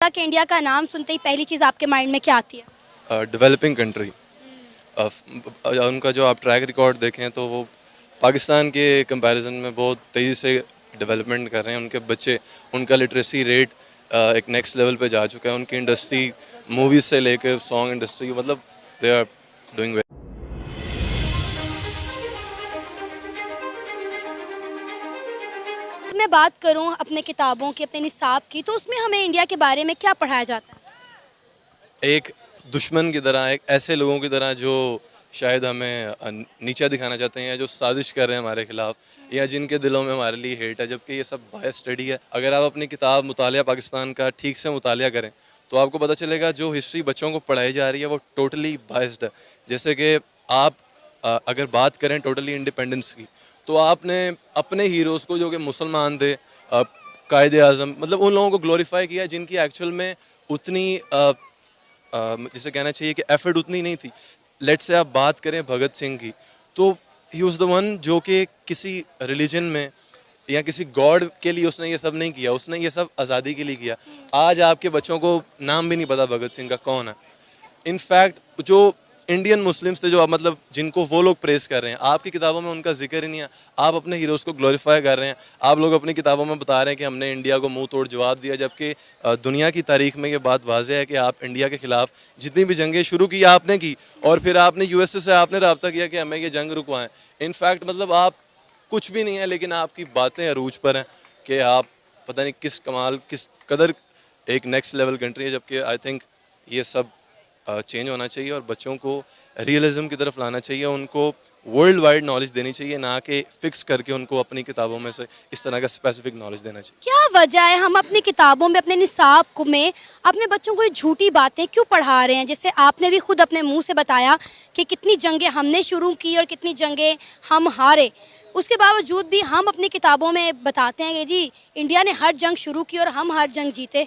America के India का नाम सुनते ही पहली चीज़ आपके माइंड में क्या आती है? Developing country. उनका जो आप ट्रैक रिकॉर्ड देखें तो वो पाकिस्तान के कंपैरिजन में बहुत तेज़ी से डेवलपमेंट कर रहे हैं। उनके बच्चे, उनका लिटरेसी रेट एक नेक्स्ट लेवल पे जा चुका है। उनकी इंडस्ट्री मूवीज़ से लेकर सॉन्ग इंडस्ट्री, मतलब दे आर डूइंग वेल। मैं बात करूं अपने किताबों की, अपने निसाब की, तो उसमें हमें इंडिया के बारे में क्या पढ़ाया जाता है? एक दुश्मन की तरह, एक ऐसे लोगों की तरह जो शायद हमें नीचा दिखाना चाहते हैं, या जो साजिश कर रहे हैं हमारे खिलाफ, या जिनके दिलों में हमारे लिए हेट है, जबकि ये सब बायस स्टडी है। अगर आप अपनी किताब मुतालिया पाकिस्तान का ठीक से मुतालिया करें तो आपको पता चलेगा जो हिस्ट्री बच्चों को पढ़ाई जा रही है वो टोटली बायस्ड है। जैसे कि आप अगर बात करें टोटली इंडिपेंडेंस की, तो आपने अपने हीरोज़ को जो कि मुसलमान थे, कायदे आज़म, मतलब उन लोगों को ग्लोरीफाई किया जिनकी एक्चुअल में उतनी जिसे कहना चाहिए कि एफर्ट उतनी नहीं थी। लेट से आप बात करें भगत सिंह की, तो ही वाज द वन जो कि किसी रिलीजन में या किसी गॉड के लिए उसने ये सब नहीं किया, उसने ये सब आज़ादी के लिए किया। आज आपके बच्चों को नाम भी नहीं पता भगत सिंह का कौन है। इनफैक्ट जो इंडियन मुस्लिम्स थे, जो आप मतलब जिनको वो लोग प्रेस कर रहे हैं, आपकी किताबों में उनका जिक्र ही नहीं है। आप अपने हीरोज़ को ग्लोरीफाई कर रहे हैं। आप लोग अपनी किताबों में बता रहे हैं कि हमने इंडिया को मुंह तोड़ जवाब दिया, जबकि दुनिया की तारीख में ये बात वाज़ेह है कि आप इंडिया के ख़िलाफ़ जितनी भी जंगें शुरू की आपने की, और फिर आपने यूएसए से आपने रब्ता किया कि हमें ये जंग रुकवाएं। इनफैक्ट मतलब आप कुछ भी नहीं है, लेकिन आपकी बातें अरूज पर हैं कि आप पता नहीं किस कमाल, किस कदर एक नेक्स्ट लेवल कंट्री है। जबकि आई थिंक ये सब चेंज होना चाहिए और बच्चों को रियलिज्म की तरफ लाना चाहिए। उनको वर्ल्ड वाइड नॉलेज देनी चाहिए, ना कि फिक्स करके उनको अपनी किताबों में से इस तरह का स्पेसिफिक नॉलेज देना चाहिए। क्या वजह है हम अपनी किताबों में, अपने निसाब को में अपने बच्चों को ये झूठी बातें क्यों पढ़ा रहे हैं? जैसे आपने भी खुद अपने मुंह से बताया कि कितनी जंगें हमने शुरू की और कितनी जंगें हम हारे, उसके बावजूद भी हम अपनी किताबों में बताते हैं कि जी इंडिया ने हर जंग शुरू की और हम हर जंग जीते।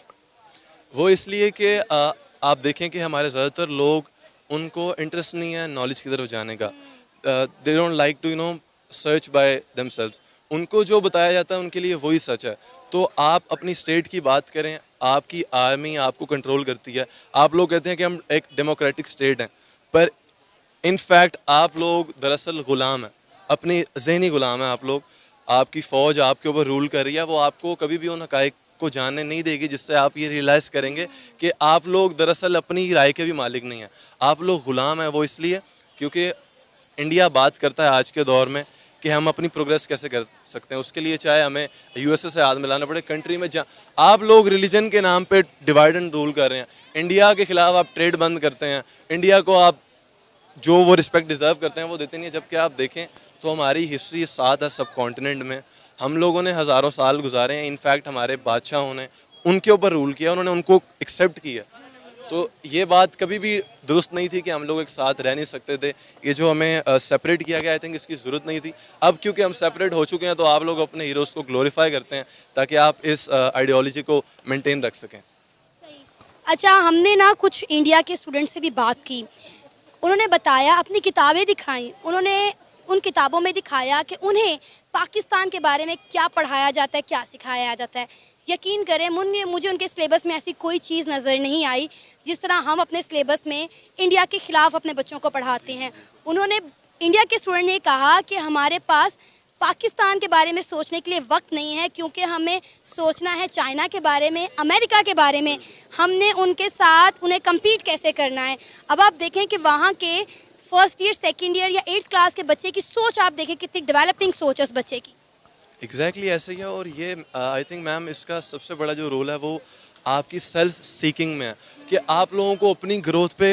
वो इसलिए कि आप देखें कि हमारे ज़्यादातर लोग, उनको इंटरेस्ट नहीं है नॉलेज की तरफ जाने का। They don't like to search by themselves. उनको जो बताया जाता है उनके लिए वही सच है। तो आप अपनी स्टेट की बात करें, आपकी आर्मी आपको कंट्रोल करती है। आप लोग कहते हैं कि हम एक डेमोक्रेटिक स्टेट हैं, पर इनफैक्ट आप लोग दरअसल ग़ुलाम हैं, अपनी ज़हनी ग़ुलाम हैं आप लोग। आपकी फ़ौज आपके ऊपर रूल कर रही है, वो आपको कभी भी उन हक़ाइक़ को जानने नहीं देगी, जिससे आप ये रियलाइज़ करेंगे कि आप लोग दरअसल अपनी राय के भी मालिक नहीं हैं। आप लोग ग़ुलाम हैं। वो इसलिए क्योंकि इंडिया बात करता है आज के दौर में कि हम अपनी प्रोग्रेस कैसे कर सकते हैं। उसके लिए चाहे हमें यूएसए से हाथ मिलाना पड़े, कंट्री में जहाँ आप लोग रिलीजन के नाम पे डिवाइड एंड रूल कर रहे हैं। इंडिया के ख़िलाफ़ आप ट्रेड बंद करते हैं, इंडिया को आप जो वो रिस्पेक्ट डिज़र्व करते हैं वो देते नहीं है। जबकि आप देखें तो हमारी हिस्ट्री साथ है सब कॉन्टिनेंट में। हम लोगों ने हज़ारों साल गुजारे हैं। इनफैक्ट हमारे बादशाहों ने उनके ऊपर रूल किया, उन्होंने उनको एक्सेप्ट किया। तो ये बात कभी भी दुरुस्त नहीं थी कि हम लोग एक साथ रह नहीं सकते थे। ये जो हमें सेपरेट किया गया, आई थिंक इसकी ज़रूरत नहीं थी। अब क्योंकि हम सेपरेट हो चुके हैं तो आप लोग अपने हीरोज़ को ग्लोरीफाई करते हैं ताकि आप इस आइडियोलॉजी को मेंटेन रख सकें। सही। अच्छा, हमने ना कुछ इंडिया के स्टूडेंट से भी बात की, उन्होंने बताया, अपनी किताबें दिखाई, उन्होंने उन किताबों में दिखाया कि उन्हें पाकिस्तान के बारे में क्या पढ़ाया जाता है, क्या सिखाया जाता है। यकीन करें मुझे उनके सिलेबस में ऐसी कोई चीज़ नज़र नहीं आई जिस तरह हम अपने सिलेबस में इंडिया के ख़िलाफ़ अपने बच्चों को पढ़ाते हैं। उन्होंने, इंडिया के स्टूडेंट ने कहा कि हमारे पास पाकिस्तान के बारे में सोचने के लिए वक्त नहीं है, क्योंकि हमें सोचना है चाइना के बारे में, अमेरिका के बारे में, हमने उनके साथ उन्हें कम्पीट कैसे करना है। अब आप देखें कि वहाँ के फर्स्ट ईयर, सेकेंड ईयर या 8th क्लास के बच्चे की सोच आप देखें, कितनी डेवलपिंग सोच है उस बच्चे की। एग्जैक्टली ऐसे ही है। और ये आई थिंक मैम इसका सबसे बड़ा जो रोल है वो आपकी सेल्फ सीकिंग में है कि आप लोगों को अपनी ग्रोथ पे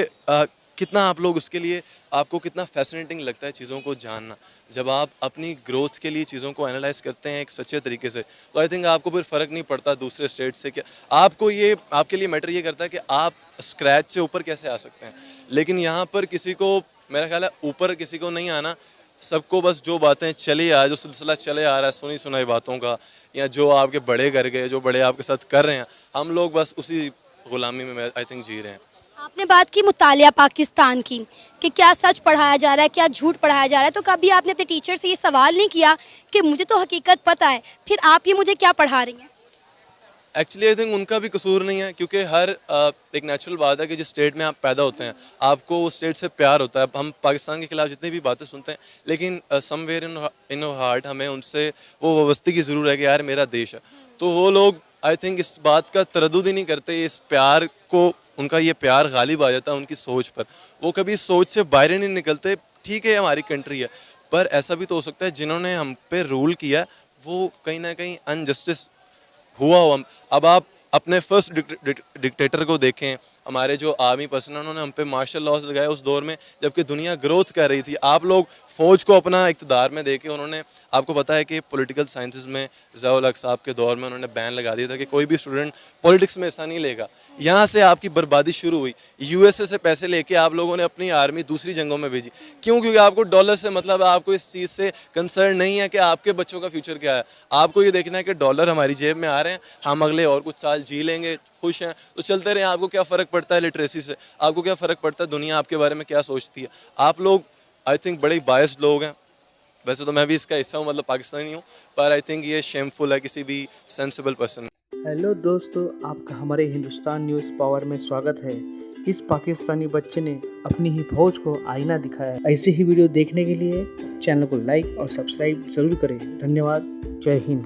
कितना, आप लोग उसके लिए, आपको कितना फैसिनेटिंग लगता है चीज़ों को जानना। जब आप अपनी ग्रोथ के लिए चीज़ों को एनालाइज करते हैं एक सच्चे तरीके से, तो आई थिंक आपको फिर फ़र्क नहीं पड़ता दूसरे स्टेट से। क्या आपको ये, आपके लिए मैटर ये करता है कि आप स्क्रैच से ऊपर कैसे आ सकते हैं। लेकिन यहाँ पर किसी को, मेरा ख्याल है ऊपर किसी को नहीं आना, सबको बस जो बातें चली आ, जो सिलसिला चले आ रहा है सुनी सुनाई बातों का, या जो आपके बड़े कर गए, जो बड़े आपके साथ कर रहे हैं, हम लोग बस उसी गुलामी में आई थिंक जी रहे हैं। आपने बात की मुतालिया पाकिस्तान की, कि क्या सच पढ़ाया जा रहा है, क्या झूठ पढ़ाया जा रहा है, तो कभी आपने अपने टीचर से ये सवाल नहीं किया कि मुझे तो हकीकत पता है, फिर आप ये मुझे क्या पढ़ा रही हैं? एक्चुअली आई थिंक उनका भी कसूर नहीं है, क्योंकि हर एक नेचुरल बात है कि जिस स्टेट में आप पैदा होते हैं आपको उस स्टेट से प्यार होता है। हम पाकिस्तान के खिलाफ जितनी भी बातें सुनते हैं, लेकिन समवेयर इन हार्ट हमें उनसे वो वाबस्ती की ज़रूर है कि यार मेरा देश है। तो वो लोग आई थिंक इस बात का तरद्दुद ही नहीं करते, इस प्यार को, उनका ये प्यार गालिब आ जाता है उनकी सोच पर। वो कभी सोच से बाहर नहीं निकलते। ठीक है हमारी कंट्री है, पर ऐसा भी तो हो सकता है जिन्होंने हम पे रूल किया वो कहीं ना कहीं अनजस्टिस हुआ हो। अब आप अपने फर्स्ट डिक्टेटर को देखें, हमारे जो आर्मी पर्सन उन्होंने हम पे मार्शल लॉज लगाए उस दौर में जबकि दुनिया ग्रोथ कर रही थी। आप लोग फौज को अपना इक़्तिदार में देके उन्होंने, आपको पता है कि पॉलिटिकल साइंसेस में ज़िया-उल हक साहब के दौर में उन्होंने बैन लगा दिया था कि कोई भी स्टूडेंट पॉलिटिक्स में हिस्सा नहीं लेगा। यहाँ से आपकी बर्बादी शुरू हुई। यूएसए से पैसे लेके आप लोगों ने अपनी आर्मी दूसरी जंगों में भेजी। क्यों? क्योंकि आपको डॉलर से मतलब है, आपको इस चीज़ से कंसर्न नहीं है कि आपके बच्चों का फ्यूचर क्या है। आपको ये देखना है कि डॉलर हमारी जेब में आ रहे हैं, हम अगले और कुछ साल जी लेंगे, खुश हैं तो चलते रहें। आपको क्या फ़र्क पड़ता है लिटरेसी से? आपको क्या फ़र्क पड़ता है दुनिया आपके बारे में क्या सोचती है? आप लोग आई थिंक बड़े बायस्ड लोग हैं। वैसे तो मैं भी इसका हिस्सा हूँ, मतलब पाकिस्तानी हूँ, पर आई थिंक ये शेमफुल है किसी भी सेंसिबल पर्सन। हेलो दोस्तों, आपका हमारे हिंदुस्तान न्यूज़ पावर में स्वागत है। इस पाकिस्तानी बच्चे ने अपनी ही फौज को आईना दिखाया। ऐसे ही वीडियो देखने के लिए चैनल को लाइक और सब्सक्राइब जरूर करें। धन्यवाद। जय हिंद।